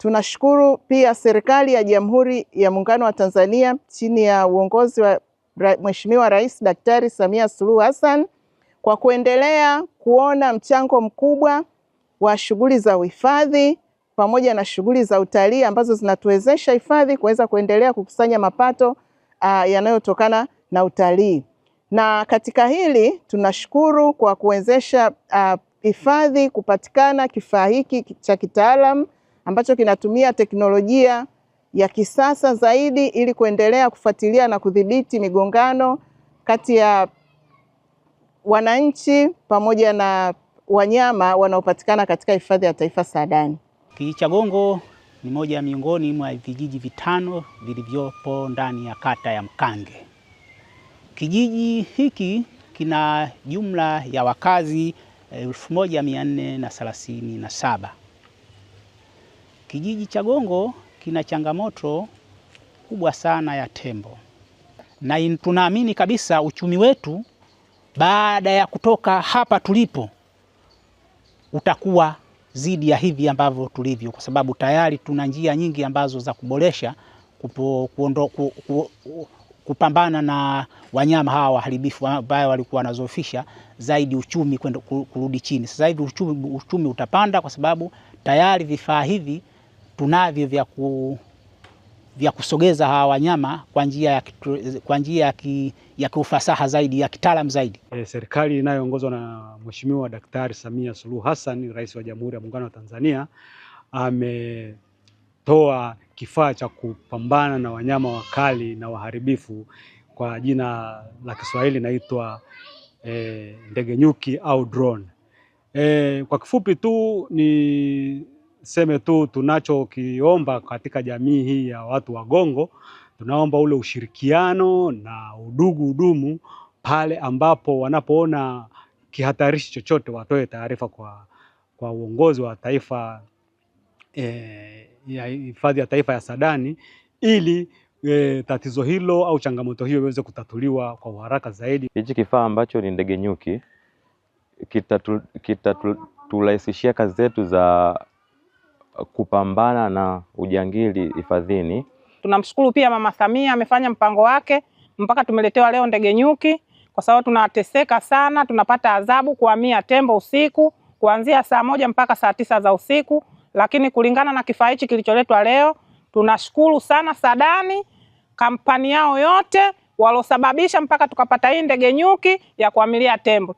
Tunashukuru pia serikali ya Jamhuri ya Muungano wa Tanzania chini ya uongozi wa Mheshimiwa Rais Daktari Samia Suluhu Hassan kwa kuendelea kuona mchango mkubwa wa shughuli za uhifadhi pamoja na shughuli za utalii ambazo zinatuwezesha hifadhi kuweza kuendelea kukusanya mapato yanayotokana na utalii. Na katika hili tunashukuru kwa kuwezesha hifadhi kupatikana kifaa hiki cha kitaalamu ambacho kinatumia teknolojia ya kisasa zaidi ili kuendelea kufuatilia na kudhibiti migongano kati ya wananchi pamoja na wanyama wanaopatikana katika hifadhi ya taifa Saadani. Kijiji cha Gongo ni moja miongoni mwa vijiji vitano vilivyopo ndani ya kata ya Mkange. Kijiji hiki kina jumla ya wakazi 1437. Kijiji cha Gongo kina changamoto kubwa sana ya tembo, na tunaamini kabisa uchumi wetu baada ya kutoka hapa tulipo utakuwa zidi ya hivi ambavyo tulivyo, kwa sababu tayari tuna njia nyingi ambazo za kuboresha kupambana na wanyama hawa waharibifu ambao walikuwa wanazofisha zaidi uchumi kwenda kurudi chini. Sasa hivi uchumi utapanda kwa sababu tayari vifaa hivi tunavyo vya kusogeza hawa wanyama kwa njia ya kiufasaha zaidi, ya kitaalamu zaidi. Serikali inayoongozwa na Mheshimiwa Daktari Samia Suluhu Hassan, Rais wa Jamhuri ya Muungano wa Tanzania, ametoa kifaa cha kupambana na wanyama wakali na waharibifu kwa jina la Kiswahili inaitwa ndege nyuki au drone. Kwa kifupi tu ni seme tu tunachokiomba katika jamii hii ya watu wa Gongo, tunaomba ule ushirikiano na udumu pale ambapo wanapoona kihatarishi chochote watoe taarifa kwa uongozi wa taifa ya hifadhi ya taifa ya Saadani ili tatizo hilo au changamoto hiyo iweze kutatuliwa kwa haraka zaidi. Hichi kifaa ambacho ni ndege nyuki kitaturahisishia kazi zetu za kupambana na ujangili hifadhini. Tunamshukuru pia Mama Samia, amefanya mpango wake mpaka tumeletewa leo ndege nyuki, kwa sababu tunateseka sana, tunapata adhabu kuhamia tembo usiku kuanzia saa 1 mpaka saa 9 za usiku, lakini kulingana na kifaa hichi kilicholetwa leo, tunashukuru sana Saadani, kampani yao yote walosababisha mpaka tukapata hii ndege nyuki ya kuhamilia tembo.